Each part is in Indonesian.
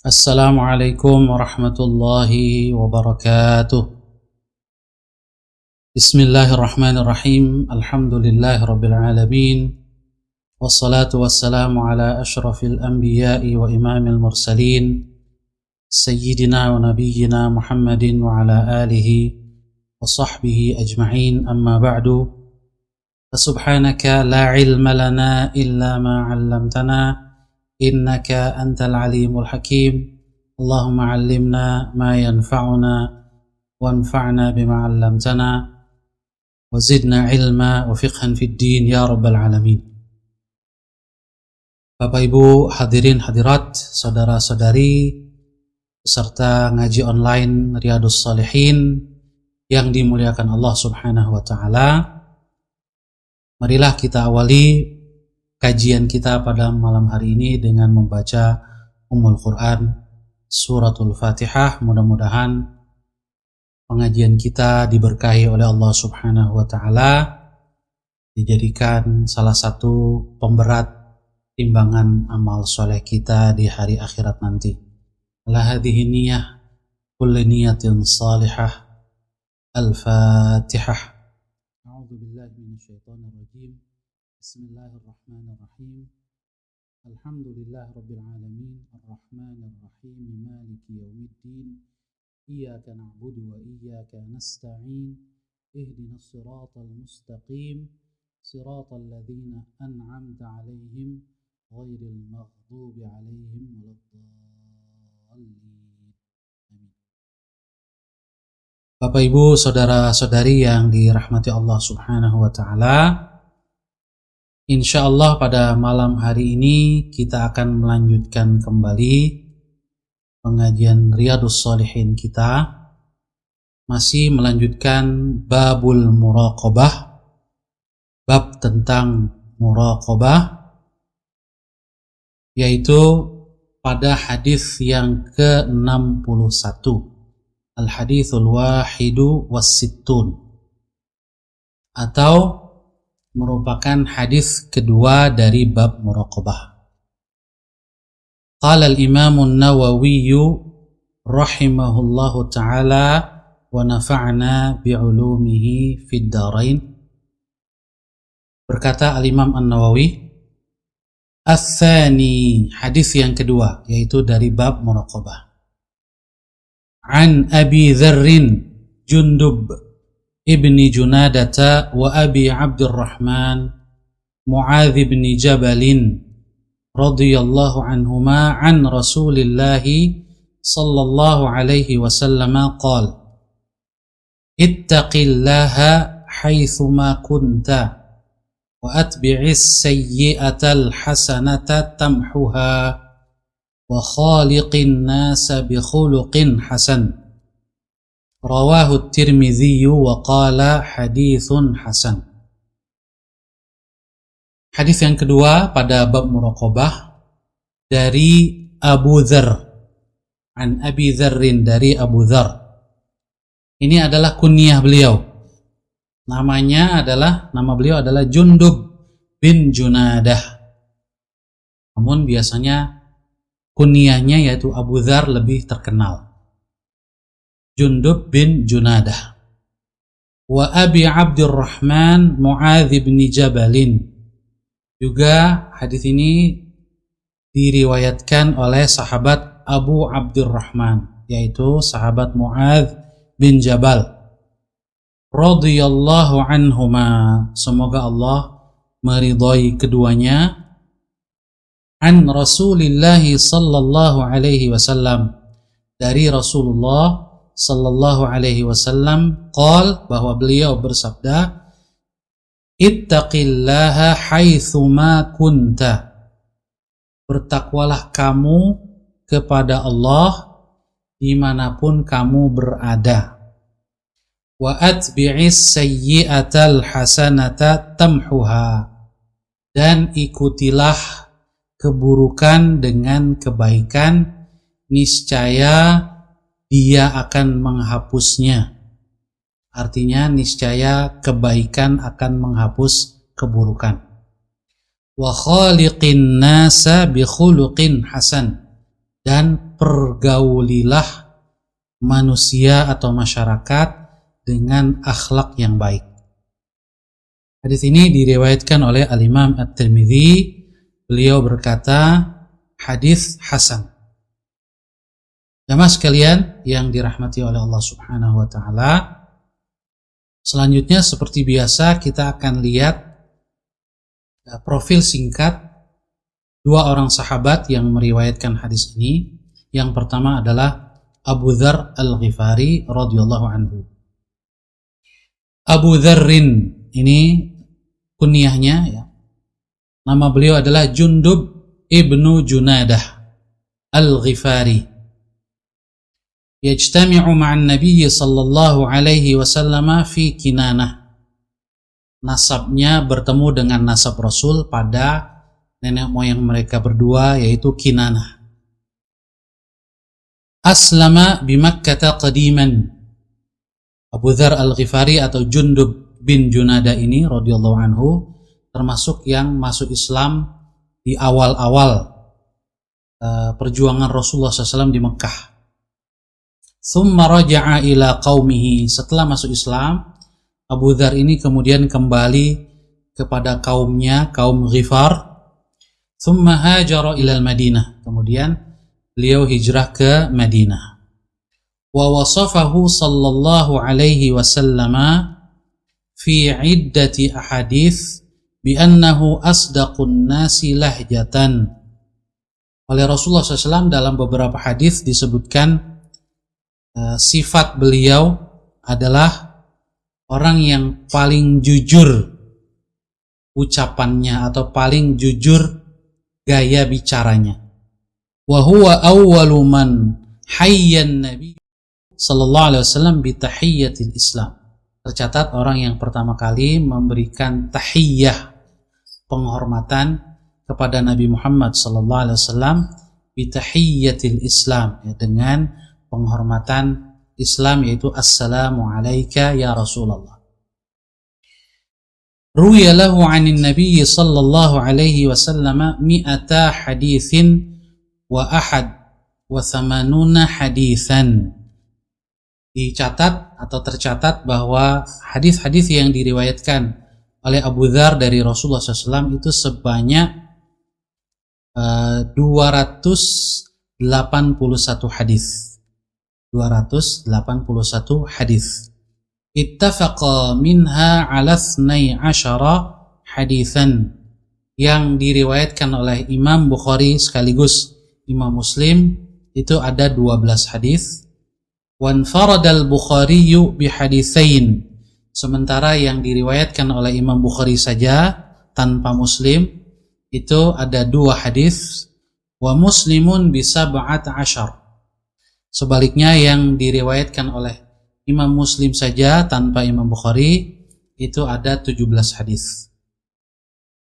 Assalamualaikum warahmatullahi wabarakatuh. Bismillahirrahmanirrahim. Alhamdulillahirabbil alamin. Wassalatu wassalamu ala asyrafil anbiya'i wa imamil mursalin sayyidina wa nabiyyina Muhammadin wa ala alihi wa sahbihi ajma'in. Amma ba'du. Fasubhanaka la ilma lana illa ma 'allamtana innaka antal alimul hakim. Allahumma 'allimna ma yanfa'una wanfa'na bima 'allamtana wa zidna ilma wa fiqhan fid din ya rabbal alamin. Bapak Ibu hadirin hadirat, saudara-saudari peserta ngaji online Riyadhus Shalihin yang dimuliakan Allah Subhanahu wa taala. Marilah kita awali kajian kita pada malam hari ini dengan membaca Ummul Quran, Suratul Fatihah. Mudah-mudahan pengajian kita diberkahi oleh Allah Subhanahu wa taala, dijadikan salah satu pemberat timbangan amal soleh kita di hari akhirat nanti. Ala hadhihi niyyah kulli niyatin salihah. Al-Fatihah. A'udzu billahi minasyaitonir rajim. Bismillahirrahmanirrahim. Alhamdulillahirabbil alamin, arrahmanir rahim, maliki yaumiddin. Iyyaka na'budu wa iyyaka nasta'in. Ihdinas siratal mustaqim, siratal ladzina an'amta 'alaihim ghairil maghdubi 'alaihim waladdallin. Amin. Bapak Ibu, saudara-saudari yang dirahmati Allah Subhanahu wa taala, insyaallah pada malam hari ini kita akan melanjutkan kembali pengajian Riyadhus Shalihin kita, masih melanjutkan babul muraqabah, bab tentang muraqabah, yaitu pada hadis yang ke-61, al-hadithul wahidu was-sittun, atau merupakan hadis kedua dari bab muraqabah. Qala al-Imam an-Nawawi rahimahullahu ta'ala wa nafa'na bi'ulumihi fid dharain. Berkata al-Imam an-Nawawi, ats-tsani, hadis yang kedua yaitu dari bab muraqabah. An Abi Dzarrin Jundub ibni Junadata wa Abi Abdurrahman Mu'adz ibn Jabalin radhiyallahu anhuma an Rasulillahi sallallahu alaihi wasallam qala ittaqillaha haitsuma kunta wa atbi'is sayyi'atal hasanata tamhuha wa khaliqin nasa bi khuluqin hasan. Rawahu Tirmidzi wa qala haditsun hasan. Hadis yang kedua pada bab muraqabah dari Abu Dzar, an Abi Dzarrin, dari Abu Dzar. Ini adalah kunyah beliau. Nama beliau adalah Jundub bin Junadah. Namun biasanya kunyahnya yaitu Abu Dzar lebih terkenal. Jundub bin Junadah. Wa Abi Abdurrahman Mu'adz bin Jabalin. Juga hadis ini diriwayatkan oleh sahabat Abu Abdurrahman, yaitu sahabat Mu'adz bin Jabal radhiyallahu anhuma, semoga Allah meridhai keduanya. An Rasulillah sallallahu alaihi wasallam, dari Rasulullah sallallahu alaihi wasallam, qol, bahwa beliau bersabda, ittaqillaha haitsuma kunta, bertakwalah kamu kepada Allah dimanapun kamu berada. Wa atbi'is sayyi'atal hasanata tamhuha, dan ikutilah keburukan dengan kebaikan, niscaya dia akan menghapusnya. Artinya niscaya kebaikan akan menghapus keburukan. Wa khaliqin nasa bi khuluqin hasan, dan pergaulilah manusia atau masyarakat dengan akhlak yang baik. Hadis ini diriwayatkan oleh Al-Imam At-Tirmidzi. Beliau berkata, hadis hasan. Jamaah sekalian yang dirahmati oleh Allah Subhanahu wa taala, selanjutnya seperti biasa kita akan lihat profil singkat dua orang sahabat yang meriwayatkan hadis ini. Yang pertama adalah Abu Dzar Al-Ghifari radhiyallahu anhu. Abu Dzarrin ini kunyahnya ya. Nama beliau adalah Jundub ibnu Junadah Al-Ghifari. Yajtami'u ma'an Nabi sallallahu alaihi wasallam fi Kinanah. Nasabnya bertemu dengan nasab Rasul pada nenek moyang mereka berdua, yaitu Kinanah. Aslama bi Makkah qadiman. Abu Dzar Al-Ghifari atau Jundub bin Junadah ini radhiyallahu anhu termasuk yang masuk Islam di awal-awal perjuangan Rasulullah SAW di Mekah. Thumma raja'a ila qaumihi. Setelah masuk Islam, Abu Dzar ini kemudian kembali kepada kaumnya, kaum Ghifar. Thumma hajara ila Madinah. Kemudian beliau hijrah ke Madinah. Wa wasafahu sallallahu alaihi wasallam fi iddati ahadits bi annahu asdaqun nasi lahjatan. Oleh Rasulullah SAW dalam beberapa hadis disebutkan sifat beliau adalah orang yang paling jujur ucapannya atau paling jujur gaya bicaranya. Wa huwa awwalu man hayyan nabi sallallahu alaihi wasallam bi tahiyyatil Islam. Tercatat orang yang pertama kali memberikan tahiyyah, penghormatan kepada Nabi Muhammad sallallahu alaihi wasallam bi tahiyyatil Islam, ya, dengan penghormatan Islam, yaitu assalamu alayka ya Rasulullah. Ruwiya lahu 'anil Nabi sallallahu alaihi wasallam mi'ata haditsin wa ahad wa thamanuna haditsan. Dicatat atau tercatat bahwa hadis-hadis yang diriwayatkan oleh Abu Dzar dari Rasulullah SAW itu sebanyak 281 hadis. 281 hadis. Ittafaqa minha ala 12 hadisan, yang diriwayatkan oleh Imam Bukhari sekaligus Imam Muslim itu ada 12 hadis. Wanfaradal Bukhari bihaditsain, sementara yang diriwayatkan oleh Imam Bukhari saja tanpa Muslim itu ada 2 hadis. Wa Muslimun bi 17. Sebaliknya yang diriwayatkan oleh Imam Muslim saja tanpa Imam Bukhari itu ada 17 hadis.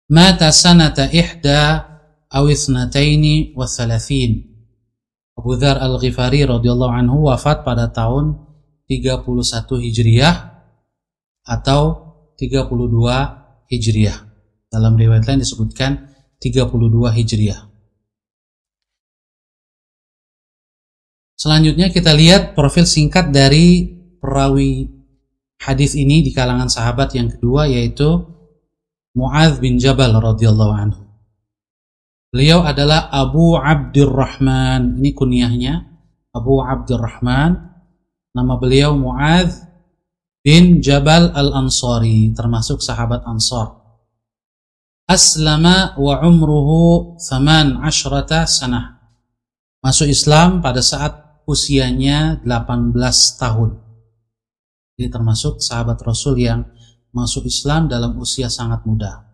Mata sanata ihda aw ithnataini wa thalathin. Abu Dzar Al-Ghifari radhiyallahu anhu wafat pada tahun 31 Hijriah atau 32 Hijriah. Dalam riwayat lain disebutkan 32 Hijriah. Selanjutnya kita lihat profil singkat dari perawi hadis ini di kalangan sahabat yang kedua, yaitu Mu'adz bin Jabal radhiyallahu anhu. Beliau adalah Abu Abdurrahman, ini kunyahnya Abu Abdurrahman. Nama beliau Mu'adz bin Jabal Al-Ansari, termasuk sahabat Ansar. Aslama wa umruhu 18 sanah. Masuk Islam pada saat usianya 18 tahun. Ini termasuk sahabat Rasul yang masuk Islam dalam usia sangat muda.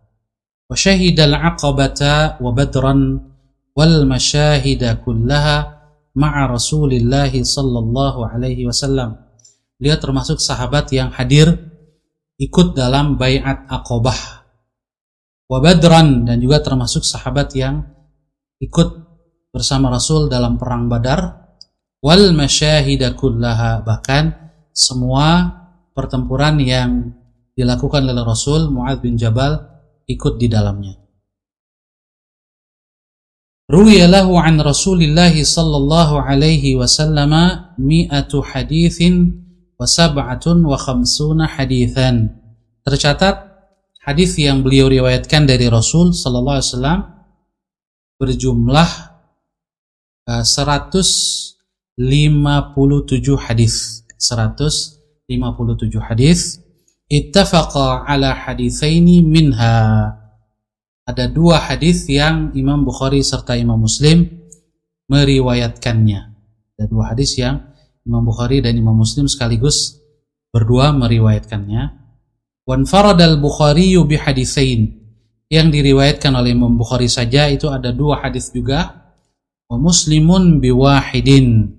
Wa syahidal aqabata wa badran wal masyahida kullaha ma'a Rasulillah sallallahu alaihi wasallam. Dia termasuk sahabat yang hadir ikut dalam baiat Aqabah. Wa badran, dan juga termasuk sahabat yang ikut bersama Rasul dalam perang Badar. Wal masyahida kullaha, bahkan semua pertempuran yang dilakukan oleh Rasul, Mu'adz bin Jabal ikut di dalamnya. Ruwiya lahu an Rasulillah sallallahu alaihi wasallam mi'atu haditsin wa sab'atun wa khamsuna haditsan. Tercatat hadis yang beliau riwayatkan dari Rasul sallallahu alaihi wasallam berjumlah 157 hadis. 157 hadis. Ittafaqa ala haditsaini minha. Ada dua hadis yang Imam Bukhari serta Imam Muslim meriwayatkannya. Ada dua hadis yang Imam Bukhari dan Imam Muslim sekaligus berdua meriwayatkannya. Wanfaradal Bukhari bi haditsain. Yang diriwayatkan oleh Imam Bukhari saja itu ada dua hadis juga. Wa Muslimun bi wahidin.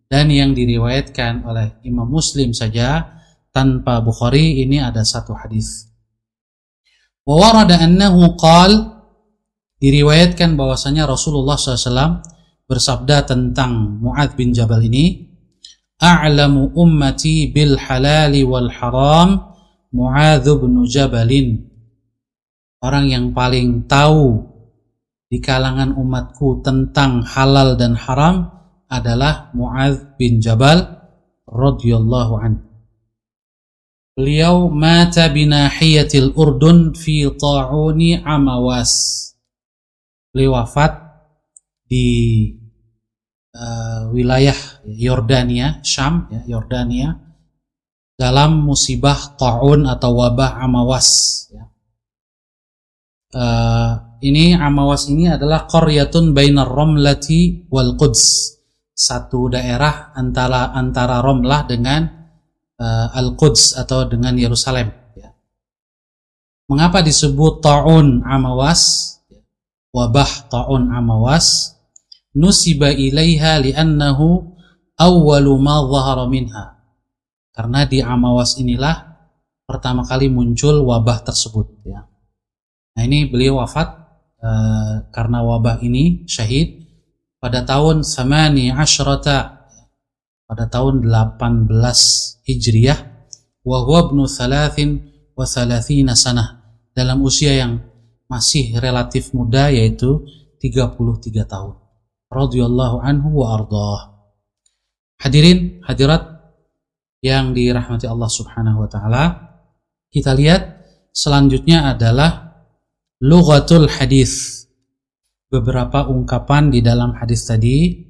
Dan yang diriwayatkan oleh Imam Muslim saja tanpa Bukhari ini ada satu hadis. Wa warada annahu qal, diriwayatkan bahwasanya Rasulullah SAW bersabda tentang Mu'adz bin Jabal ini, a'lamu ummati bil halali wal haram Mu'adz bin Jabalin. Orang yang paling tahu di kalangan umatku tentang halal dan haram adalah Mu'adz bin Jabal radhiyallahu anhu. Beliau mata binahiyatil Urdun fi ta'uni Amawas. Beliau wafat di wilayah Yordania, Syam, ya, Yordania, dalam musibah ta'un atau wabah Amawas. Ya. Ini Amawas ini adalah qaryatun bainar Ramlati wal Quds, satu daerah antara Ramlah dengan Al-Quds atau dengan Yerusalem. Ya. Mengapa disebut ta'un Amawas? Wabah ta'un Amawas. Nusiba ilaiha li'annahu awwalu ma dhahara minha. Karena di Amawas inilah pertama kali muncul wabah tersebut. Ya. Nah ini beliau wafat karena wabah ini, syahid pada tahun 18 pada tahun 18 Hijriyah, wa huwa ibnu 33 sanah, dalam usia yang masih relatif muda yaitu 33 tahun. Radhiyallahu anhu wa ardhah. Hadirin hadirat yang dirahmati Allah Subhanahu wa taala, kita lihat selanjutnya adalah lughatul hadis. Beberapa ungkapan di dalam hadis tadi.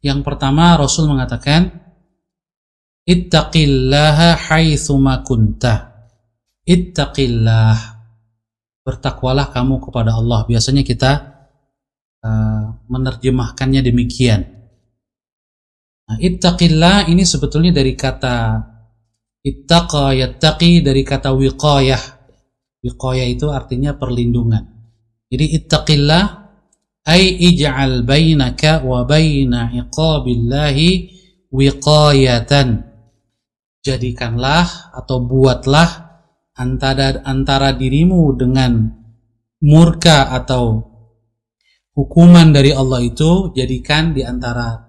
Yang pertama, Rasul mengatakan, ittaqillaha haitsuma kunta. Ittaqillah, bertakwalah kamu kepada Allah. Biasanya kita menerjemahkannya demikian. Nah, ittaqillah ini sebetulnya dari kata ittaqa yattaqi, dari kata wiqayah. Wiqayah itu artinya perlindungan. Jadi ittaqillah ay ij'al bainaka wa baina iqabillahi wiqayatan. Jadikanlah atau buatlah antara dirimu dengan murka atau hukuman dari Allah itu, jadikan di antara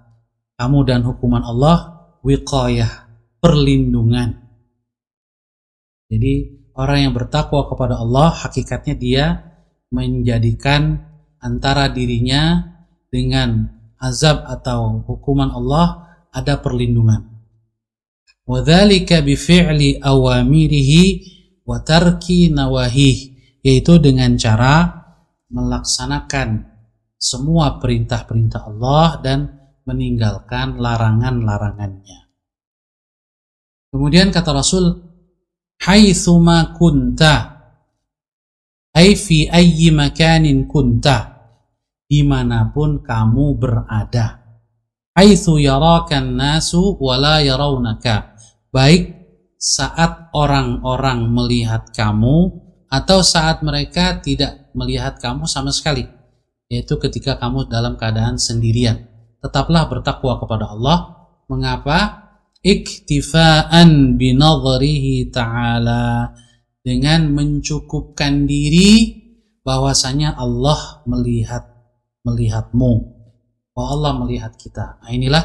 kamu dan hukuman Allah wiqayah, perlindungan. Jadi orang yang bertakwa kepada Allah hakikatnya dia menjadikan antara dirinya dengan azab atau hukuman Allah ada perlindungan. Wadzalika bifi'li awamirihi wa tarki nawahih, yaitu dengan cara melaksanakan semua perintah-perintah Allah dan meninggalkan larangan-larangannya. Kemudian kata Rasul, haitsuma kunta, ay fi ayyi makanin kunta, dimanapun kamu berada. Haitsu yarakan nasu wa la yarawnaka, baik saat orang-orang melihat kamu atau saat mereka tidak melihat kamu sama sekali, yaitu ketika kamu dalam keadaan sendirian. Tetaplah bertakwa kepada Allah. Mengapa? Iktifaan binadharihi ta'ala, dengan mencukupkan diri bahwasanya Allah melihatmu, bahwa Allah melihat kita. Nah, inilah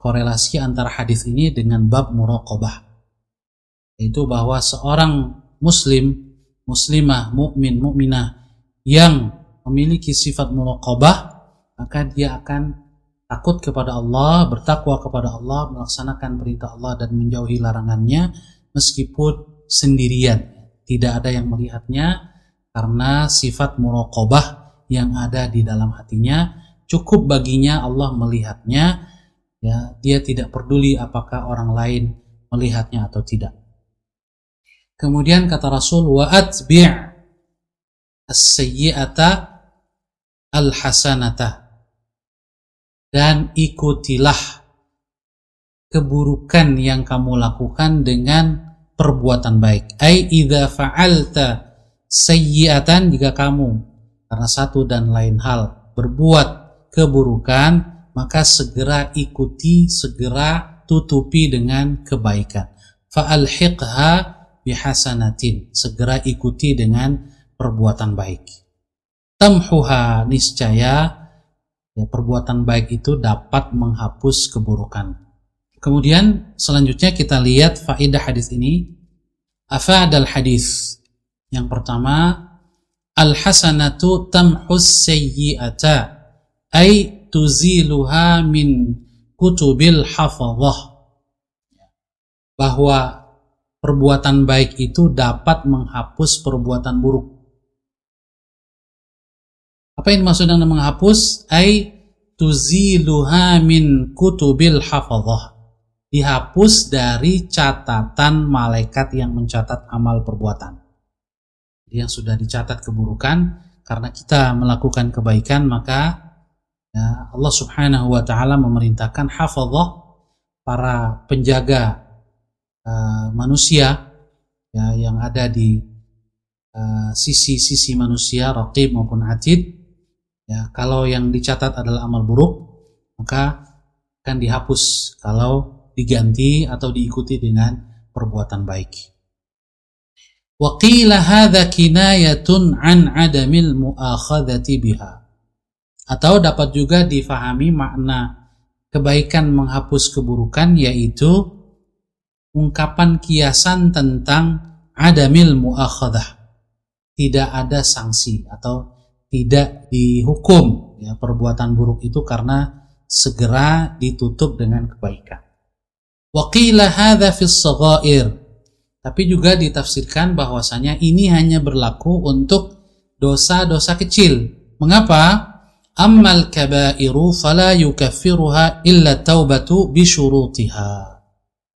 korelasi antara hadis ini dengan bab muraqabah, yaitu bahwa seorang muslim, muslimah, mukmin, mukminah yang memiliki sifat muraqabah, maka dia akan takut kepada Allah, bertakwa kepada Allah, melaksanakan perintah Allah dan menjauhi larangannya meskipun sendirian. Tidak ada yang melihatnya karena sifat muraqabah yang ada di dalam hatinya. Cukup baginya Allah melihatnya, ya, dia tidak peduli apakah orang lain melihatnya atau tidak. Kemudian kata Rasul, wa atbi' as-sayyi'ata al-hasanata, dan ikutilah keburukan yang kamu lakukan dengan perbuatan baik. Ai idza fa'alta sayyi'atan, jika kamu karena satu dan lain hal berbuat keburukan, maka segera ikuti, segera tutupi dengan kebaikan. Fa'alhiqha bihasanatin, segera ikuti dengan perbuatan baik. Tamhuha, niscaya ya, perbuatan baik itu dapat menghapus keburukan. Kemudian selanjutnya kita lihat faedah hadis ini. Afadal hadis. Yang pertama, al-hasanatu tamhus sayyi'ata, ay tuziluha min kutubil hafadhah. Bahwa perbuatan baik itu dapat menghapus perbuatan buruk. Apa yang dimaksud dengan menghapus? Ay tuziluha min kutubil hafadhah. Dihapus dari catatan malaikat yang mencatat amal perbuatan. Yang sudah dicatat keburukan, karena kita melakukan kebaikan, maka ya, Allah Subhanahu wa ta'ala memerintahkan hafadhah, para penjaga manusia ya, yang ada di sisi-sisi manusia, raqib maupun atid. Ya, kalau yang dicatat adalah amal buruk, maka akan dihapus kalau diganti atau diikuti dengan perbuatan baik. Wa qila hadza kinayatun an adamil muakhadhati biha. Atau dapat juga difahami makna kebaikan menghapus keburukan, yaitu ungkapan kiasan tentang adamil muakhadhah, tidak ada sanksi atau tidak dihukum ya, perbuatan buruk itu karena segera ditutup dengan kebaikan. Wa qila hadza fis saghair, tapi juga ditafsirkan bahwasanya ini hanya berlaku untuk dosa-dosa kecil. Mengapa? Ammal kabairu fala yukaffiruha illa taubatu bi syurutiha.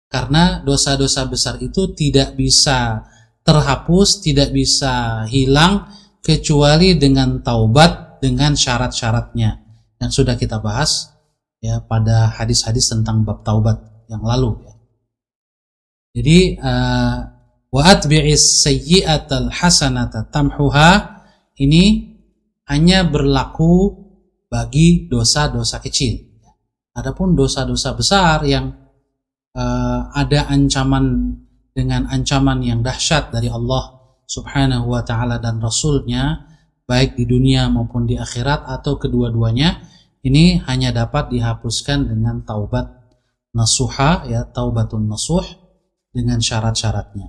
Karena dosa-dosa besar itu tidak bisa terhapus, tidak bisa hilang kecuali dengan taubat, dengan syarat-syaratnya yang sudah kita bahas ya pada hadis-hadis tentang bab taubat yang lalu ya. Jadi wa atbi'is sayyi'atal hasanata tamhuha ini hanya berlaku bagi dosa-dosa kecil. Adapun dosa-dosa besar yang ada ancaman dengan ancaman yang dahsyat dari Allah Subhanahu wa ta'ala dan Rasulnya, baik di dunia maupun di akhirat atau kedua-duanya, ini hanya dapat dihapuskan dengan taubat nasuha ya, taubatun nasuh, dengan syarat-syaratnya.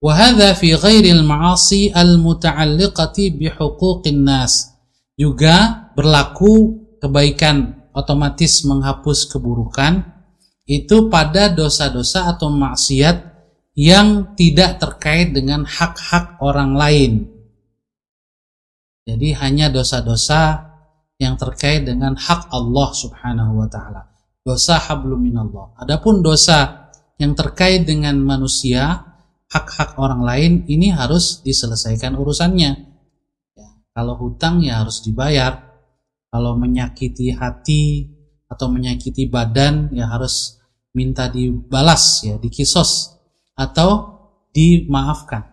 Wa hadza fi ghairil ma'asi al-muta'alliqati bi huquqin nas. Juga berlaku kebaikan otomatis menghapus keburukan itu pada dosa-dosa atau maksiat yang tidak terkait dengan hak-hak orang lain. Jadi hanya dosa-dosa yang terkait dengan hak Allah Subhanahu wa ta'ala. Dosa hablum minallah. Adapun dosa yang terkait dengan manusia, hak-hak orang lain, ini harus diselesaikan urusannya. Ya, kalau hutang ya harus dibayar. Kalau menyakiti hati atau menyakiti badan ya harus minta dibalas ya, dikisos atau dimaafkan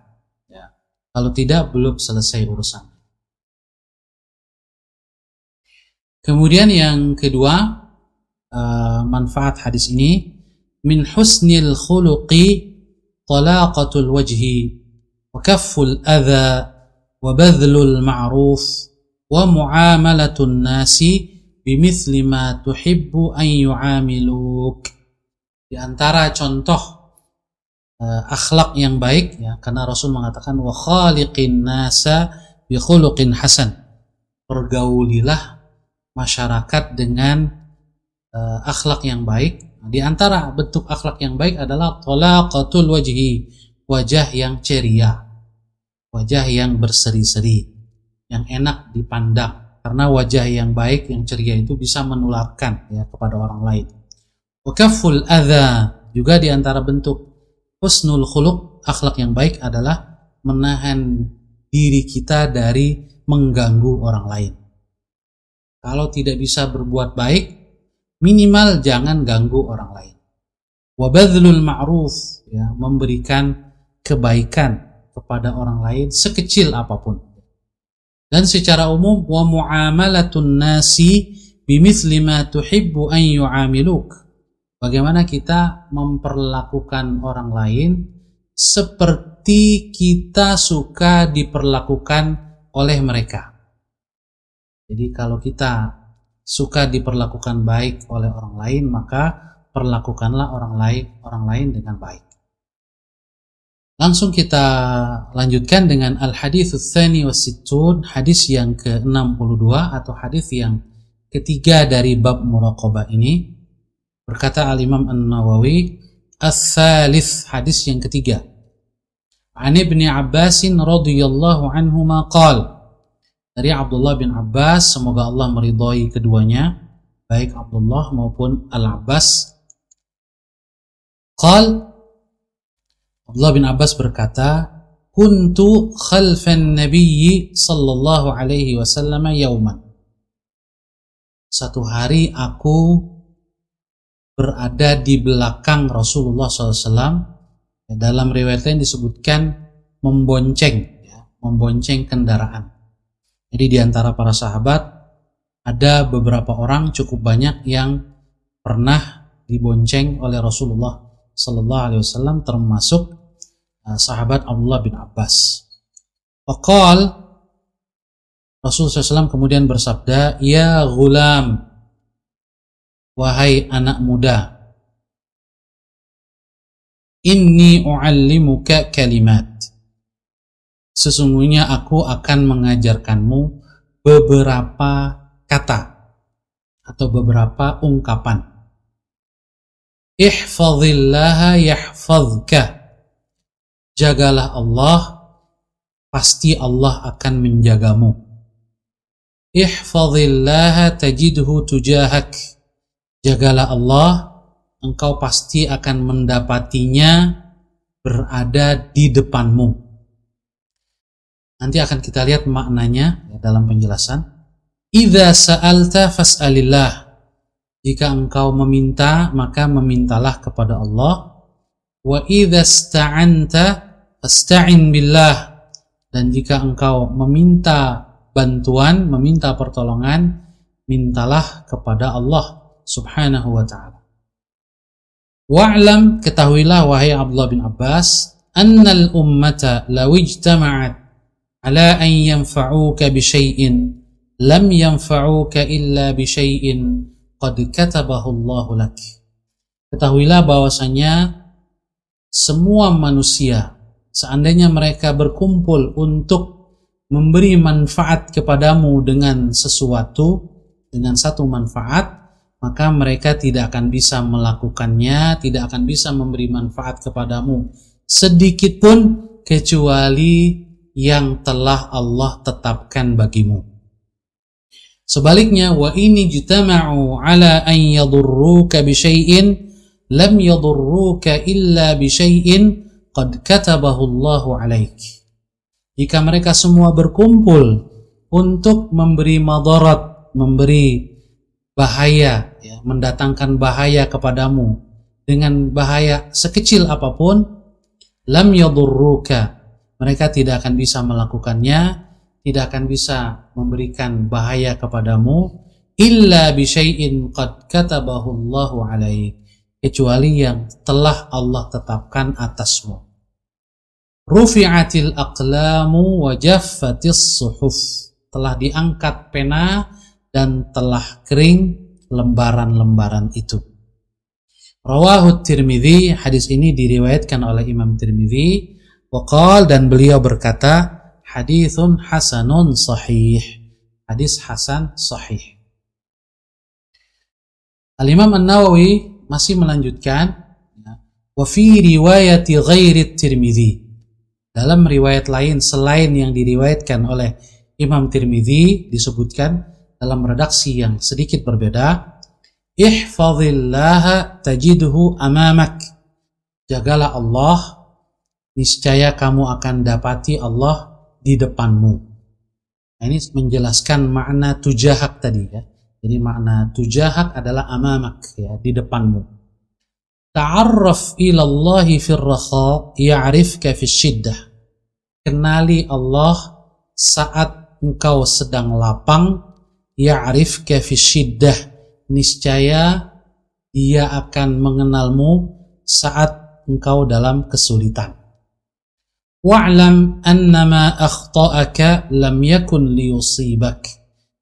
ya. Kalau tidak, belum selesai urusan. Kemudian yang kedua, manfaat hadis ini, min husnil khuluqi talaqatul wajhi wa kafful adha wa badhlul ma'ruf wa muamalatun nasi bimithli ma tuhibbu an yu'amiluk. Di antara contoh akhlak yang baik ya, karena Rasul mengatakan wa khaliqin nasa bi khuluqin hasan. Pergaulilah masyarakat dengan akhlak yang baik. Di antara bentuk akhlak yang baik adalah talaqatul wajhi, wajah yang ceria, wajah yang berseri-seri, yang enak dipandang. Karena wajah yang baik, yang ceria itu bisa menularkan ya kepada orang lain. Wa kafful adza, juga di antara bentuk husnul khuluq, akhlak yang baik adalah menahan diri kita dari mengganggu orang lain. Kalau tidak bisa berbuat baik, minimal jangan ganggu orang lain. Wa badlul ma'ruf, ya, memberikan kebaikan kepada orang lain sekecil apapun. Dan secara umum, wa muamalatun nasi bimithli ma tuhibbu an yu'amiluk. Bagaimana kita memperlakukan orang lain seperti kita suka diperlakukan oleh mereka. Jadi kalau kita suka diperlakukan baik oleh orang lain, maka perlakukanlah orang lain dengan baik. Langsung kita lanjutkan dengan al-hadits tsani was-sittun, hadis yang ke-62 atau hadis yang ketiga dari bab muraqabah ini. Berkata al-Imam An-Nawawi, as-tsalits, hadis yang ketiga. An Ibnu Abbas radhiyallahu anhuma qala, dari Abdullah bin Abbas, semoga Allah meridhai keduanya, baik Abdullah maupun Al-Abbas. Qal, Abdullah bin Abbas berkata, kuntu khalfan nabiyyi sallallahu alaihi wasallam yauman. Satu hari aku berada di belakang Rasulullah SAW. Dalam riwayat lain disebutkan membonceng, ya, membonceng kendaraan. Jadi di antara para sahabat ada beberapa orang, cukup banyak, yang pernah dibonceng oleh Rasulullah sallallahu alaihi wasallam, termasuk sahabat Abdullah bin Abbas. Faqal, Rasulullah SAW kemudian bersabda, ya ghulam, wahai anak muda, inni u'allimuka kalimat, sesungguhnya aku akan mengajarkanmu beberapa kata atau beberapa ungkapan. Ihfazillaha yahfazka, jagalah Allah, pasti Allah akan menjagamu. Ihfazillaha tajidhu tujahak, jagalah Allah, engkau pasti akan mendapatinya berada di depanmu. Nanti akan kita lihat maknanya ya, dalam penjelasan. Idza sa'alta fas'alillah, jika engkau meminta maka memintalah kepada Allah. Wa idza ista'anta fasta'in billah, dan jika engkau meminta bantuan, meminta pertolongan, mintalah kepada Allah subhanahu wa ta'ala. Wa'lam, ketahuilah wahai Abdullah bin Abbas, annal ummata law ijtama'at ala an yanfa'uka bi syai'in lam yanfa'uka illa bi syai'in qad katabahu Allah lak. Ketahuilah bahwasanya semua manusia, seandainya mereka berkumpul untuk memberi manfaat kepadamu dengan sesuatu, dengan satu manfaat, maka mereka tidak akan bisa melakukannya, tidak akan bisa memberi manfaat kepadamu sedikit pun kecuali yang telah Allah tetapkan bagimu. Sebaliknya, wa ini jitama'u ala an yadurruka bi syai'in lam yadurruka illa bi syai'in qad katabahu Allahu 'alaik. Jika mereka semua berkumpul untuk memberi madarat, memberi bahaya, ya, mendatangkan bahaya kepadamu dengan bahaya sekecil apapun, lam yadurruka, mereka tidak akan bisa melakukannya, tidak akan bisa memberikan bahaya kepadamu, illa bi syai'in qad katabahu Allahu 'alaik, kecuali yang telah Allah tetapkan atasmu. Rufi'atil aqlamu wa jaffatis suhuf, telah diangkat pena dan telah kering lembaran-lembaran itu. Rawahu Tirmidzi, hadis ini diriwayatkan oleh Imam Tirmidzi. Waqal, dan beliau berkata, haditsun hasanun sahih, hadis hasan sahih. Al-Imam An-Nawawi masih melanjutkan, wa fi riwayati ghairi Tirmidzi, dalam riwayat lain selain yang diriwayatkan oleh Imam Tirmidzi disebutkan dalam redaksi yang sedikit berbeda, ihfazillaha tajidhu amamak, jagalah Allah, niscaya kamu akan dapati Allah di depanmu. Nah, ini menjelaskan makna tujahak tadi ya. Jadi makna tujahak adalah amamak ya, di depanmu. Ta'arraf ilallahi fir rakha ya'rifka fis syiddah. Kenali Allah saat engkau sedang lapang, ya'rifka fis syiddah, niscaya Dia akan mengenalmu saat engkau dalam kesulitan. Wa'lam annama akhta'aka lam yakun liyusibak.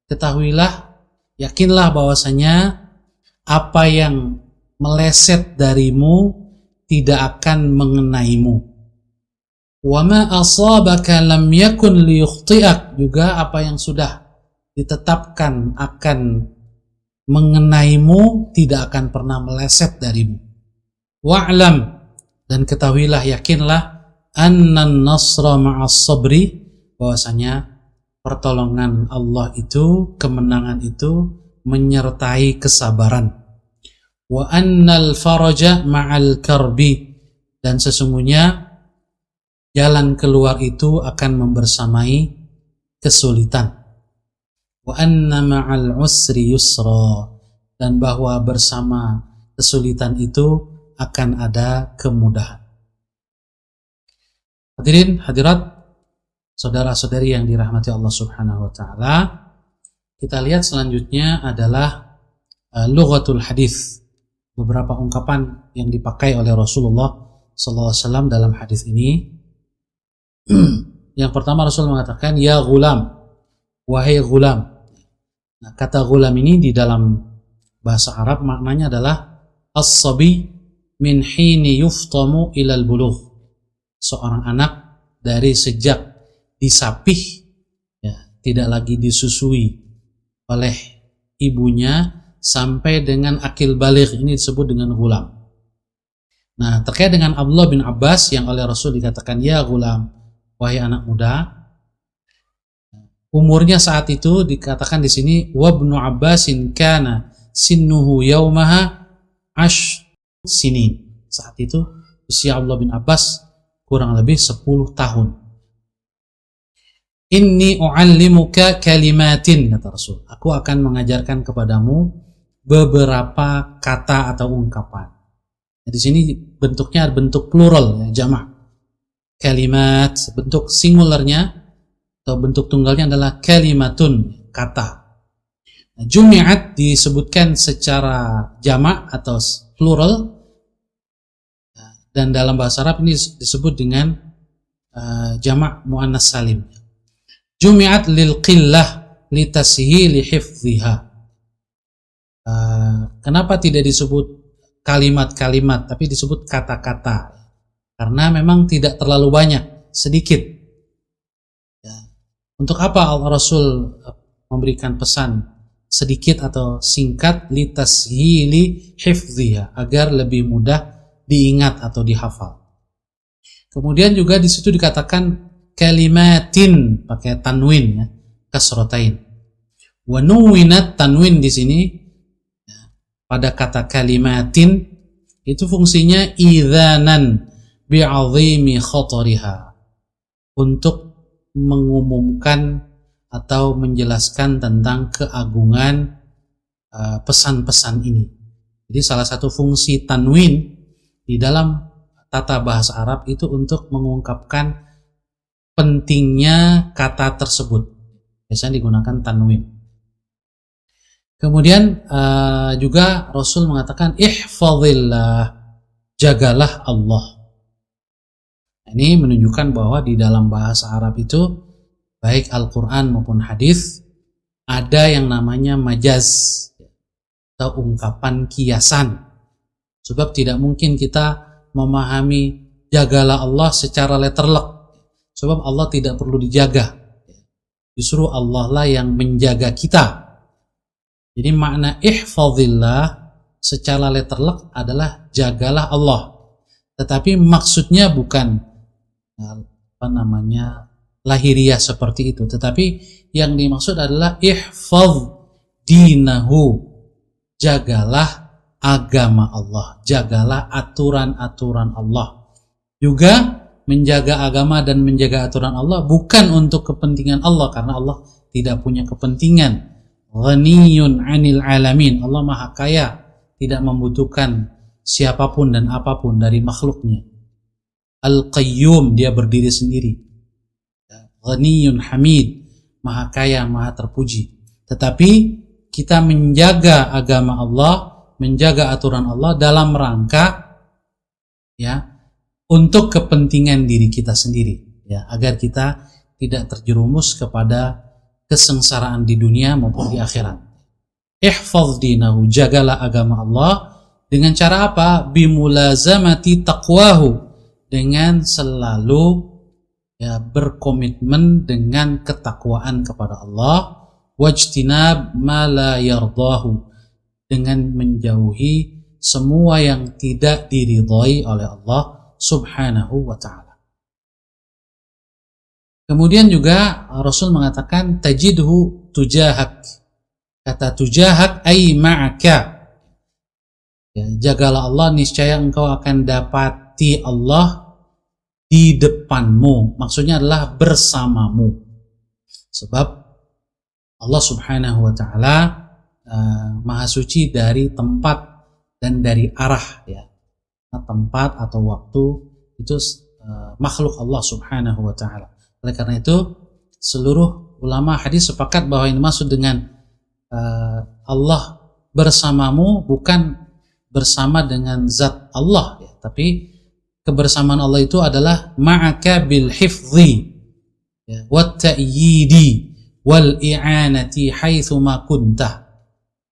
Ketahuilah, yakinlah bahwasanya apa yang meleset darimu tidak akan mengenaimu. Wa ma asabaka lam yakun liyukhti'ak, juga apa yang sudah ditetapkan akan mengenaimu tidak akan pernah meleset darimu. Wa'lam, dan ketahuilah, yakinlah, annan nasra ma'as sabri, bahwasanya pertolongan Allah itu, kemenangan itu menyertai kesabaran. Wa annal faraja ma'al karbi, dan sesungguhnya jalan keluar itu akan membersamai kesulitan. Wa anna ma'al usri yusra, dan bahwa bersama kesulitan itu akan ada kemudahan. Hadirin hadirat, saudara-saudari yang dirahmati Allah Subhanahu wa taala, kita lihat selanjutnya adalah lughatul hadis. Beberapa ungkapan yang dipakai oleh Rasulullah SAW dalam hadis ini. Yang pertama, Rasul mengatakan, ya gulam, wahai gulam. Nah, kata gulam ini di dalam bahasa Arab maknanya adalah as-sabi min hini yuftamu ilal bulugh, seorang anak dari sejak disapih ya, tidak lagi disusui oleh ibunya sampai dengan akil baligh, ini disebut dengan gulam. Nah, terkait dengan Abdullah bin Abbas yang oleh Rasul dikatakan ya gulam, wahai anak muda, umurnya saat itu dikatakan di sini wabnu Abbasin kana sinnuhu yaumaha sinin. Saat itu usia Abdullah bin Abbas kurang lebih 10 tahun. Inni u'allimuka kalimatin, kata Rasul, aku akan mengajarkan kepadamu beberapa kata atau ungkapan. Nah, di sini bentuknya bentuk plural ya, jamak. Kalimat, bentuk singularnya atau bentuk tunggalnya adalah kalimatun, kata. Nah, jumi'at disebutkan secara jamak atau plural, dan dalam bahasa Arab ini disebut dengan jamak muannas salim. Jumi'at lil qillah litashili hifdhiha. Kenapa tidak disebut kalimat-kalimat tapi disebut kata-kata? Karena memang tidak terlalu banyak, sedikit. Untuk apa Rasul memberikan pesan sedikit atau singkat? Litashili hifdhiha, agar lebih mudah diingat atau dihafal. Kemudian juga di situ dikatakan kalimatin pakai tanwin ya, kasratain. Wa nuwinat, tanwin di sini pada kata kalimatin itu fungsinya idzanan bi'azimi khatariha, untuk mengumumkan atau menjelaskan tentang keagungan pesan-pesan ini. Jadi salah satu fungsi tanwin di dalam tata bahasa Arab itu untuk mengungkapkan pentingnya kata tersebut. Biasanya digunakan tanwin. Kemudian juga Rasul mengatakan ihfazillah, jagalah Allah. Ini menunjukkan bahwa di dalam bahasa Arab itu baik Al-Quran maupun hadis ada yang namanya majaz atau ungkapan kiasan. Sebab tidak mungkin kita memahami jagalah Allah secara letterlek. Sebab Allah tidak perlu dijaga. Justru Allah lah yang menjaga kita. Jadi makna ihfazillah secara letterlek adalah jagalah Allah. Tetapi maksudnya bukan lahiriah seperti itu, tetapi yang dimaksud adalah ihfaz dinahu, jagalah agama Allah, jagalah aturan-aturan Allah. Juga menjaga agama dan menjaga aturan Allah bukan untuk kepentingan Allah, karena Allah tidak punya kepentingan. Ghaniyun 'anil alamin, Allah Maha Kaya, tidak membutuhkan siapapun dan apapun dari makhluknya. Al-Qayyum, dia berdiri sendiri. Ghaniyun Hamid, Maha Kaya, Maha terpuji. Tetapi kita menjaga agama Allah, menjaga aturan Allah dalam rangka untuk kepentingan diri kita sendiri, agar kita tidak terjerumus kepada kesengsaraan di dunia maupun di akhirat. Ihfaz dinahu, jagalah agama Allah dengan cara apa? Bimulazamati taqwahu, dengan selalu berkomitmen dengan ketakwaan kepada Allah. Wajtinab ma la yardahu, dengan menjauhi semua yang tidak diridhai oleh Allah subhanahu wa ta'ala. Kemudian juga Rasul mengatakan tajidhu tujahak. Kata tujahak ay ma'aka, jagalah Allah, niscaya engkau akan dapati Allah di depanmu. Maksudnya adalah bersamamu. Sebab Allah subhanahu wa ta'ala maha suci dari tempat dan dari arah. Tempat atau waktu itu makhluk Allah subhanahu wa ta'ala. Oleh karena itu seluruh ulama hadis sepakat bahwa ini maksud dengan Allah bersamamu bukan bersama dengan zat Allah, tapi kebersamaan Allah itu adalah ma'aka bil hifzi wat ta'yidi wal i'anati haitsu ma kunta,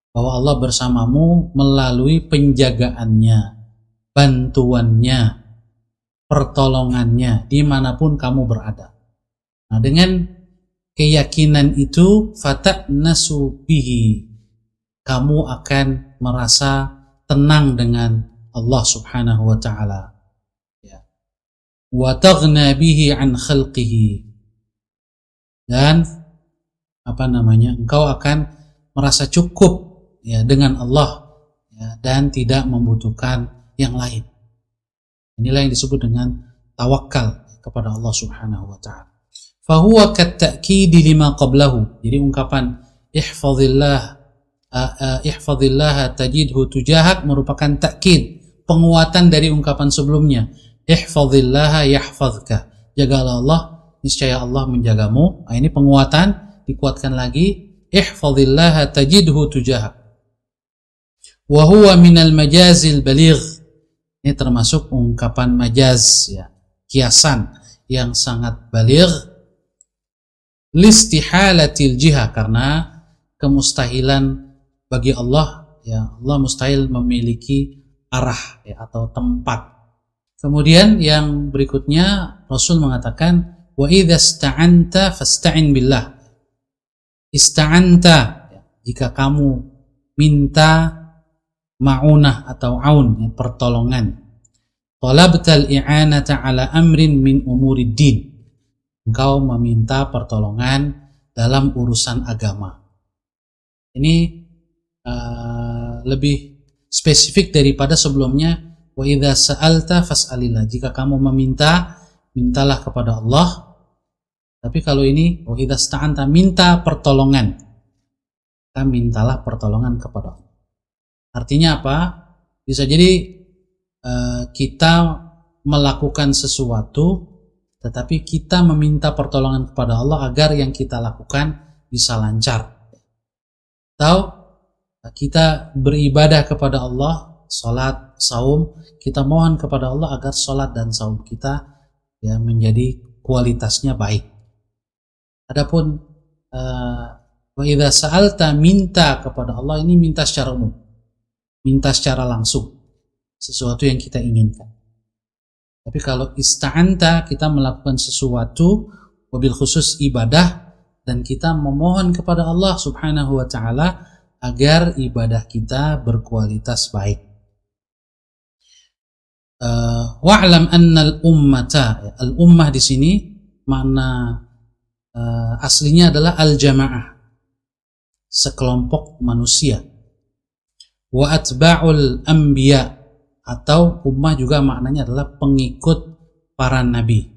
bahwa Allah bersamamu melalui penjagaannya, bantuannya, pertolongannya dimanapun kamu berada. Nah, dengan keyakinan itu fata'nasu bihi, kamu akan merasa tenang dengan Allah subhanahu wa ta'ala. Wa taghna bihi an khalqihi, dan engkau akan merasa cukup dengan Allah dan tidak membutuhkan yang lain. Inilah yang disebut dengan tawakal kepada Allah subhanahu wa ta'ala. Fahuwa kat-ta'kidi lima qablahu. Jadi ungkapan ihfazillah tajidhu tujahak merupakan takkid, penguatan dari ungkapan sebelumnya. Ihfazillah yahfazka, jagalah Allah, niscaya Allah menjagamu. Ini penguatan, dikuatkan lagi, ihfazillah tajidhu tujahak. Wa huwa minal majazil baligh. Ini termasuk ungkapan majaz, kiasan yang sangat baligh. Listihalatil jihah, karena kemustahilan bagi Allah, Allah mustahil memiliki arah atau tempat. Kemudian yang berikutnya Rasul mengatakan wa idza ista'anta fasta'in billah. Ista'anta, jika kamu minta ma'unah atau aun, pertolongan. Talabtal i'anata ala amrin min umurid din, engkau meminta pertolongan dalam urusan agama. Ini lebih spesifik daripada sebelumnya. Wa idza sa'alta fas'alillah, jika kamu meminta, mintalah kepada Allah. Tapi kalau ini wa idza sta'anta, minta pertolongan, maka mintalah pertolongan kepada Allah. Artinya apa? Bisa jadi kita melakukan sesuatu, tetapi kita meminta pertolongan kepada Allah agar yang kita lakukan bisa lancar. Atau kita beribadah kepada Allah, salat, saum, kita mohon kepada Allah agar salat dan saum kita menjadi kualitasnya baik. Adapun wa idza sa'alta, minta kepada Allah, ini minta secara umum, minta secara langsung sesuatu yang kita inginkan. Tapi kalau ista'anta, kita melakukan sesuatu wabil khusus ibadah, dan kita memohon kepada Allah subhanahu wa ta'ala agar ibadah kita berkualitas baik. Wa'lam annal ummata, al-ummah di sini makna aslinya adalah al-jamaah, sekelompok manusia. Wa atba'ul anbiya, atau ummah juga maknanya adalah pengikut para nabi.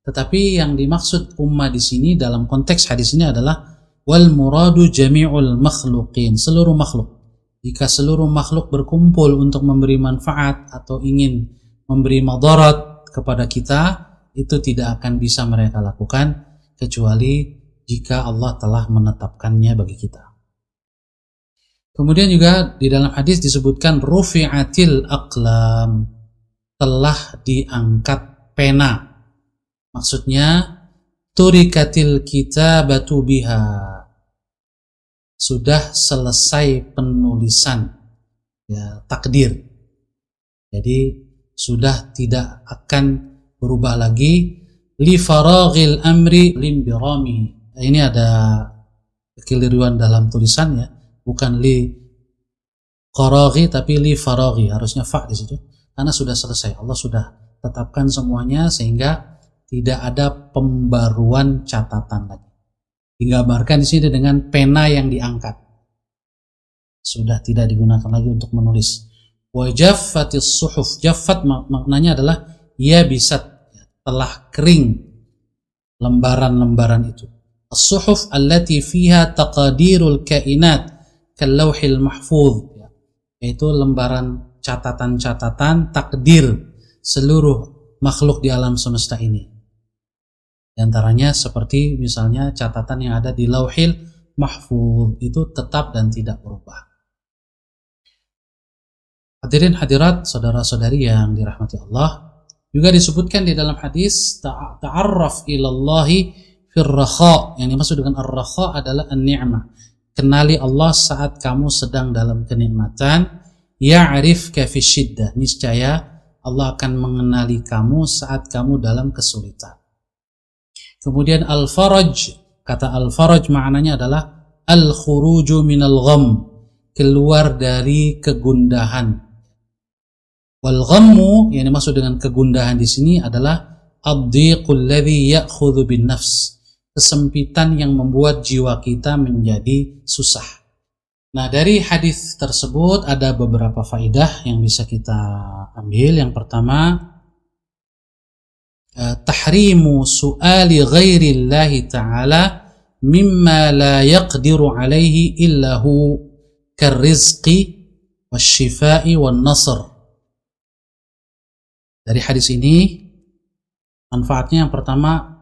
Tetapi yang dimaksud ummah di sini dalam konteks hadis ini adalah wal muradu jami'ul makhluqin, seluruh makhluk. Jika seluruh makhluk berkumpul untuk memberi manfaat atau ingin memberi madarat kepada kita, itu tidak akan bisa mereka lakukan kecuali jika Allah telah menetapkannya bagi kita. Kemudian juga di dalam hadis disebutkan rufi'atil aqlam, telah diangkat pena. Maksudnya turikatil kitabatu biha, sudah selesai penulisan, ya, takdir. Jadi sudah tidak akan berubah lagi. Li faraghil amri limbirami. Ini ada kekeliruan dalam tulisannya, bukan li qaraghi tapi li faraghi, harusnya fa di situ, karena sudah selesai. Allah sudah tetapkan semuanya sehingga tidak ada pembaruan catatan lagi. Digambarkan di sini dengan pena yang diangkat, sudah tidak digunakan lagi untuk menulis. Wa jaffatis suhuf, jaffat maknanya adalah yabisat, telah kering lembaran-lembaran itu. As-suhuf allati fiha taqadirul kainat kalauhil mahfuz, yaitu lembaran catatan-catatan takdir seluruh makhluk di alam semesta ini. Di antaranya seperti misalnya catatan yang ada di lauhil mahfuz, itu tetap dan tidak berubah. Hadirin hadirat, saudara-saudari yang dirahmati Allah, juga disebutkan di dalam hadis ta'arraf ilallahi firrakha. Yang dimaksud dengan ar-rakha adalah an-ni'mah. Kenali Allah saat kamu sedang dalam kenikmatan. Ya'rifka fi syiddah, niscaya Allah akan mengenali kamu saat kamu dalam kesulitan. Kemudian al-faraj, kata al-faraj maknanya adalah al-khuruju minal gham, keluar dari kegundahan. Wal ghammu, yang dimaksud dengan kegundahan di sini adalah ad-dhiqul ladzi ya'khudhu bin nafs, kesempitan yang membuat jiwa kita menjadi susah. Nah, dari hadis tersebut ada beberapa faedah yang bisa kita ambil. Yang pertama, tahrimu su'ali ghairillahi ta'ala mimma la yaqdiru alaihi illahu karrizqi wasyifai wan nasr. Dari hadis ini manfaatnya yang pertama,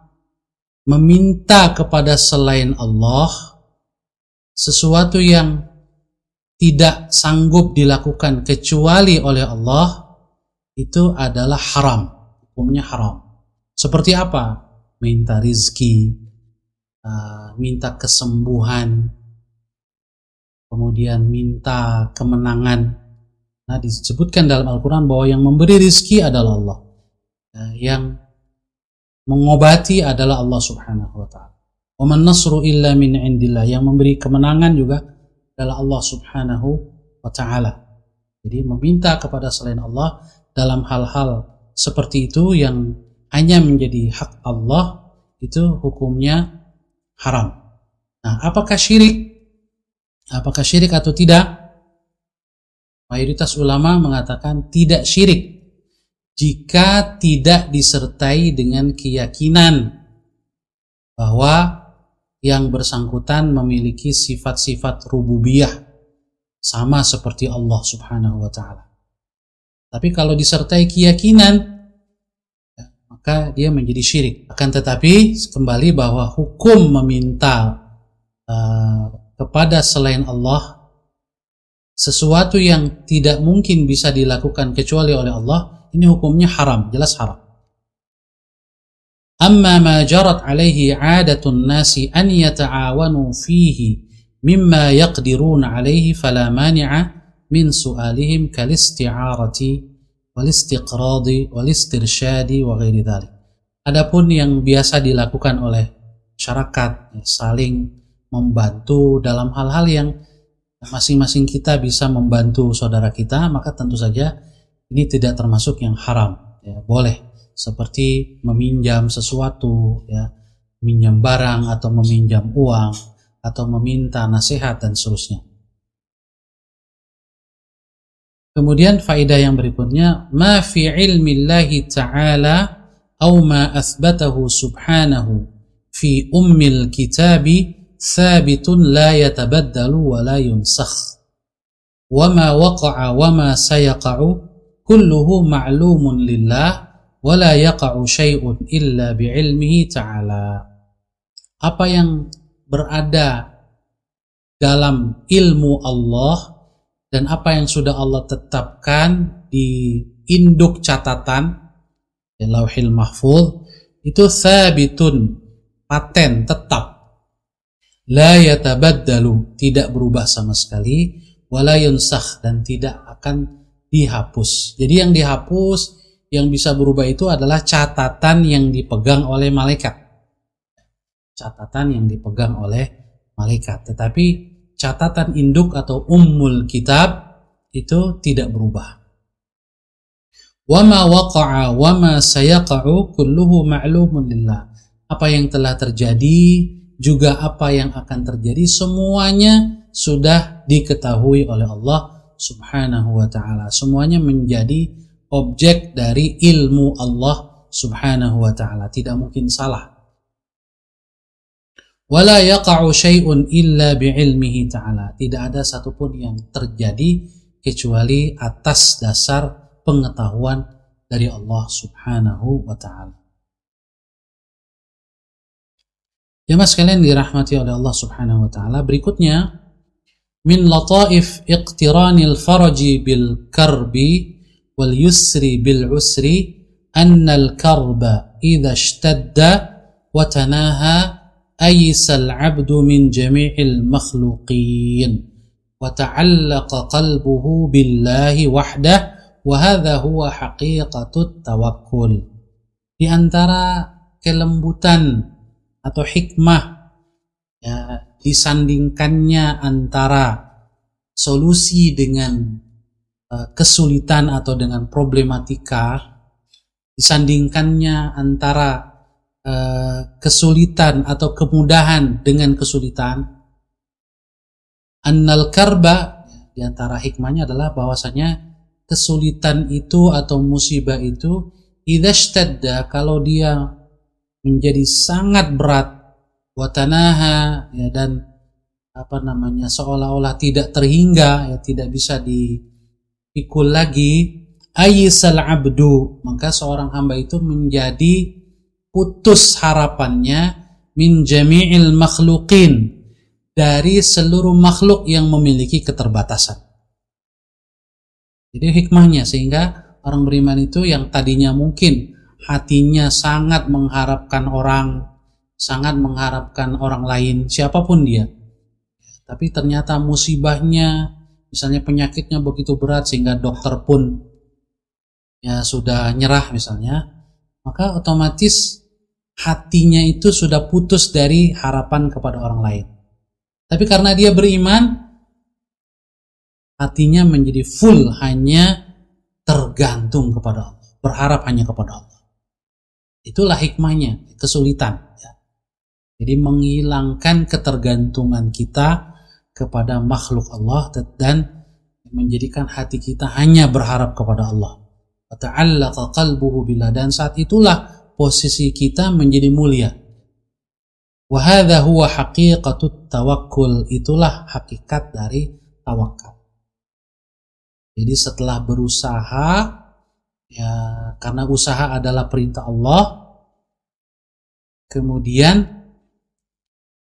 meminta kepada selain Allah sesuatu yang tidak sanggup dilakukan kecuali oleh Allah, itu adalah haram, hukumnya haram. Seperti apa? Minta rizki, minta kesembuhan, kemudian minta kemenangan. Nah, disebutkan dalam Al-Quran bahwa yang memberi rizki adalah Allah, yang mengobati adalah Allah subhanahu wa ta'ala. Wa man nasru illa min indillah, yang memberi kemenangan juga adalah Allah subhanahu wa ta'ala. Jadi meminta kepada selain Allah dalam hal-hal seperti itu yang hanya menjadi hak Allah, itu hukumnya haram. Nah, apakah syirik? Apakah syirik atau tidak? Mayoritas ulama mengatakan tidak syirik jika tidak disertai dengan keyakinan bahwa yang bersangkutan memiliki sifat-sifat rububiyah sama seperti Allah subhanahu wa ta'ala. Tapi kalau disertai keyakinan, maka dia menjadi syirik. Akan tetapi kembali bahwa hukum meminta kepada selain Allah sesuatu yang tidak mungkin bisa dilakukan kecuali oleh Allah, ini hukumnya haram, jelas haram. Amma ma jarat alaihi 'adatun nasi an yata'awanu fihi mimma yaqdiruna alaihi fala mani'a min su'alihim kal isti'arati wal istiqradi wal istirsyadi wa ghairi dzalik. Adapun yang biasa dilakukan oleh masyarakat, saling membantu dalam hal-hal yang masing-masing kita bisa membantu saudara kita, maka tentu saja ini tidak termasuk yang haram. Ya, boleh seperti meminjam sesuatu, ya, meminjam barang atau meminjam uang atau meminta nasihat dan seterusnya. Kemudian faedah yang berikutnya, ma fi ilmillahi ta'ala aw ma athbatahu subhanahu fi ummil kitabi thabitun la yatabaddalu wa la yunsakh wa ma waqa'a wa ma sayaqa'u kulluhu ma'lumun lillah wa la yaqa'u syai'un illa bi'ilmihi ta'ala. Apa yang berada dalam ilmu Allah dan apa yang sudah Allah tetapkan di induk catatan di Lauhil Mahfuz itu thabitun, paten, tetap, la yatabaddalu, tidak berubah sama sekali, wala yunsakh, dan tidak akan dihapus. Jadi yang dihapus, yang bisa berubah itu adalah catatan yang dipegang oleh malaikat. Catatan yang dipegang oleh malaikat. Tetapi catatan induk atau ummul kitab itu tidak berubah. Wa ma waqa'a wa ma sayaqa'u kulluhu ma'lumun lillah. Apa yang telah terjadi juga apa yang akan terjadi semuanya sudah diketahui oleh Allah Subhanahu wa ta'ala. Semuanya menjadi objek dari ilmu Allah Subhanahu wa ta'ala. Tidak mungkin salah. Wala yaqa'u syai'un illa bi'ilmihi ta'ala. Tidak ada satupun yang terjadi kecuali atas dasar pengetahuan dari Allah Subhanahu wa ta'ala. Jemaah sekalian dirahmati oleh Allah Subhanahu wa ta'ala, berikutnya min lataif iqtiranil faraji bil karbi wal yusri bil usri annal karba idza ishtadda wa tanaha أيس العبد من جميع المخلوقين وتعلق قلبه بالله وحده وهذا هو حقيقة التوكل. Di antara kelembutan atau hikmah, ya, disandingkannya antara solusi dengan kesulitan atau dengan problematika, disandingkannya antara kesulitan atau kemudahan dengan kesulitan. Annal karba, di antara hikmahnya adalah bahwasanya kesulitan itu atau musibah itu idza ishtadda, kalau dia menjadi sangat berat, watanaha, ya, dan seolah-olah tidak terhingga, ya, tidak bisa dipikul lagi, ayisal abdu, maka seorang hamba itu menjadi putus harapannya min jami'il makhluqin, dari seluruh makhluk yang memiliki keterbatasan. Jadi hikmahnya, sehingga orang beriman itu yang tadinya mungkin hatinya sangat mengharapkan orang lain, siapapun dia, tapi ternyata musibahnya, misalnya penyakitnya begitu berat sehingga dokter pun ya sudah nyerah misalnya, maka otomatis hatinya itu sudah putus dari harapan kepada orang lain. Tapi karena dia beriman, hatinya menjadi full, hanya tergantung kepada Allah, berharap hanya kepada Allah. Itulah hikmahnya kesulitan, ya. Jadi menghilangkan ketergantungan kita kepada makhluk Allah dan menjadikan hati kita hanya berharap kepada Allah. Ta'allaqa qalbuhu billah, dan saat itulah posisi kita menjadi mulia. Wa hadza huwa haqiqatut tawakkul, itulah hakikat dari tawakal. Jadi setelah berusaha, ya, karena usaha adalah perintah Allah, kemudian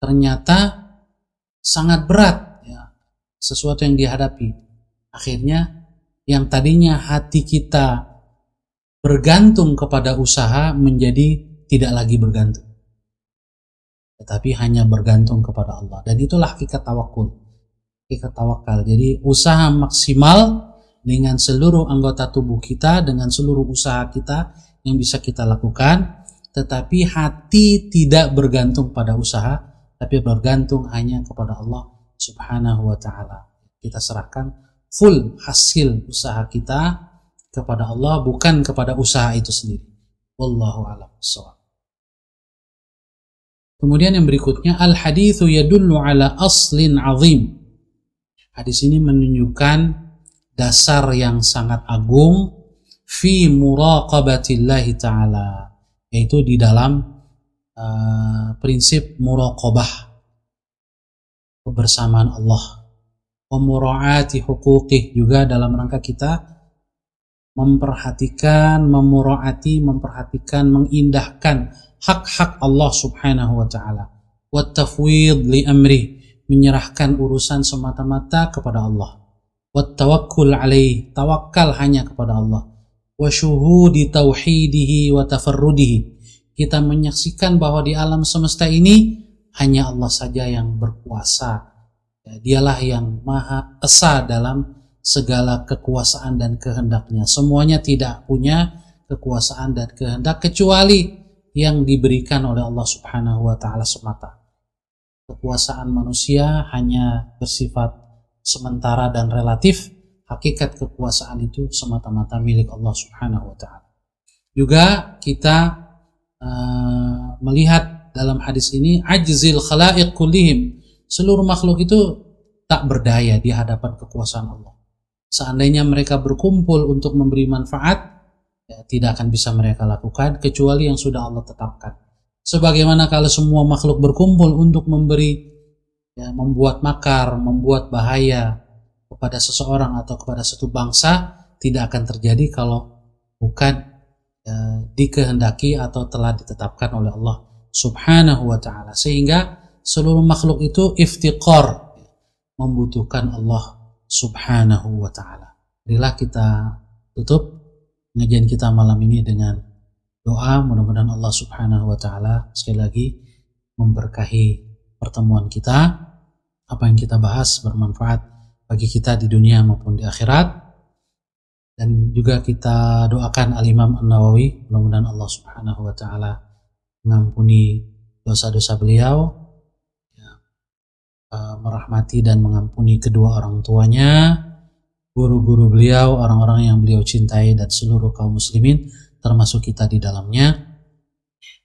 ternyata sangat berat, ya, sesuatu yang dihadapi. Akhirnya yang tadinya hati kita bergantung kepada usaha menjadi tidak lagi bergantung, tetapi hanya bergantung kepada Allah. Dan itulah hakikat tawakul, hakikat tawakal. Jadi usaha maksimal dengan seluruh anggota tubuh kita, dengan seluruh usaha kita yang bisa kita lakukan, tetapi hati tidak bergantung pada usaha, tapi bergantung hanya kepada Allah Subhanahu wa ta'ala. Kita serahkan full hasil usaha kita kepada Allah, bukan kepada usaha itu sendiri. Wallahu a'lam bishawab. Kemudian yang berikutnya, al-haditsu yadullu ala aslin azim. Hadis ini menunjukkan dasar yang sangat agung fi muraqabatillahi ta'ala, yaitu di dalam prinsip muraqabah, kebersamaan Allah, wa mura'ati huquqih, juga dalam rangka kita memperhatikan, memperhatikan, mengindahkan hak-hak Allah subhanahu wa ta'ala, wa tafwid li amri, menyerahkan urusan semata-mata kepada Allah, wa tawakkul alaih, tawakal hanya kepada Allah, wa syuhudi tauhidihi wa tafarrudihi, kita menyaksikan bahwa di alam semesta ini hanya Allah saja yang berkuasa. Dialah yang maha esa dalam segala kekuasaan dan kehendaknya. Semuanya tidak punya kekuasaan dan kehendak kecuali yang diberikan oleh Allah subhanahu wa ta'ala semata. Kekuasaan manusia hanya bersifat sementara dan relatif. Hakikat kekuasaan itu semata-mata milik Allah subhanahu wa ta'ala. Juga kita melihat dalam hadis ini ajzil khalaiq kullihim, seluruh makhluk itu tak berdaya di hadapan kekuasaan Allah. Seandainya mereka berkumpul untuk memberi manfaat, ya, tidak akan bisa mereka lakukan kecuali yang sudah Allah tetapkan. Sebagaimana kalau semua makhluk berkumpul untuk memberi, ya, membuat makar, membuat bahaya kepada seseorang atau kepada satu bangsa, tidak akan terjadi kalau bukan dikehendaki atau telah ditetapkan oleh Allah subhanahu wa ta'ala. Sehingga seluruh makhluk itu iftiqar, membutuhkan Allah subhanahu wa ta'ala. Marilah kita tutup pengajian kita malam ini dengan doa. Mudah-mudahan Allah subhanahu wa ta'ala sekali lagi memberkahi pertemuan kita. Apa yang kita bahas bermanfaat bagi kita di dunia maupun di akhirat. Dan juga kita doakan Al-Imam An-Nawawi, mudah-mudahan Allah subhanahu wa ta'ala mengampuni dosa-dosa beliau, ya, merahmati dan mengampuni kedua orang tuanya, guru-guru beliau, orang-orang yang beliau cintai, dan seluruh kaum muslimin termasuk kita di dalamnya.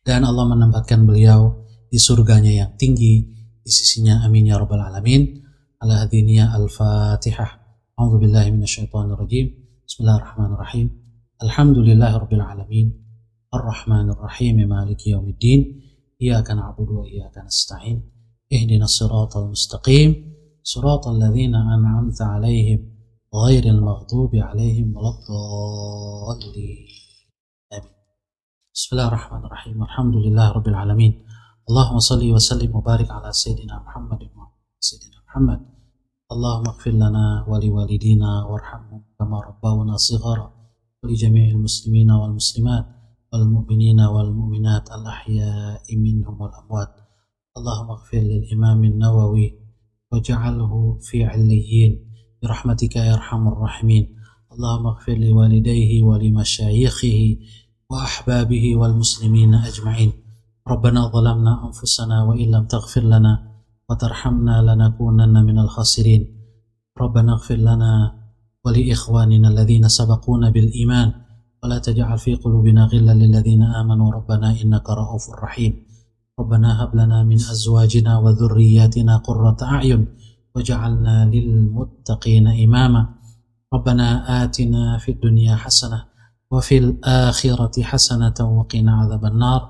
Dan Allah menempatkan beliau di surganya yang tinggi di sisinya, amin ya rabbal alamin. Ala hadiniya al-fatihah. A'udzubillahi minasyaitonirrajim. Bismillahirrahmanirrahim. Alhamdulillahirabbil alamin. Arrahmanirrahim. Maliki yaumiddin. Iyyaka na'budu wa iyyaka nasta'in. Ihdinas siratal mustaqim. Siratal ladzina an'amta 'alaihim ghairil maghdubi 'alaihim waladdallin. Amin. Bismillahirrahmanirrahim. Alhamdulillahirabbil alamin. Allahumma shalli wa sallim wa barik ala sayyidina Muhammadin wa sayyidina Muhammad. Allahumma ighfir lana wa liwalidina warhamhum kama rabbawna shighara wa li jami'il muslimina wal muslimat wal mu'minina wal mu'minat al ahya'i minhum wal amwat. Allahumma ighfir lil Imam an-Nawawi waj'alhu fi 'illiyyin bi rahmatika ya arhamar rahimin. Allahumma ighfir li walidayhi wa li masyayikhihi wa ahbabihi wal muslimina ajma'in. Rabbana zalamna anfusana wa illam taghfir lana وترحمنا لنكونن من الخاسرين. ربنا اغفر لنا ولإخواننا الذين سبقونا بالإيمان ولا تجعل في قلوبنا غلا للذين آمنوا ربنا إنك رؤوف رحيم. ربنا هب لنا من أزواجنا وذرياتنا قرة أعين وجعلنا للمتقين إماما. ربنا آتنا في الدنيا حسنة وفي الآخرة حسنة وقنا عذاب النار.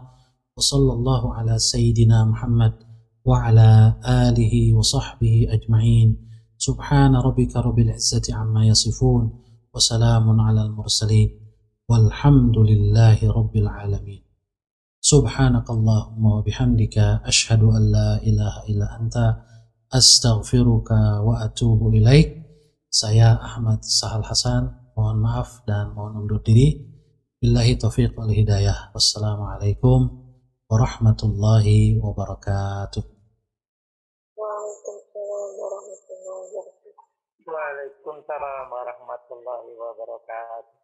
وصلى الله على سيدنا محمد وعلى آله وصحبه أجمعين. سبحان ربك رب العزة عما يصفون وسلام على المرسلين والحمد لله رب العالمين. سبحانك اللهم وبحمدك أشهد أن لا إله إلا أنت أستغفرك وأتوب إليك. Saya Ahmad Sahal Hasan, mohon maaf dan mohon undur diri. Billahi taufiq wal hidayah. Wassalamualaikum warahmatullahi wabarakatuh. Waalaikumsalam warahmatullahi wabarakatuh.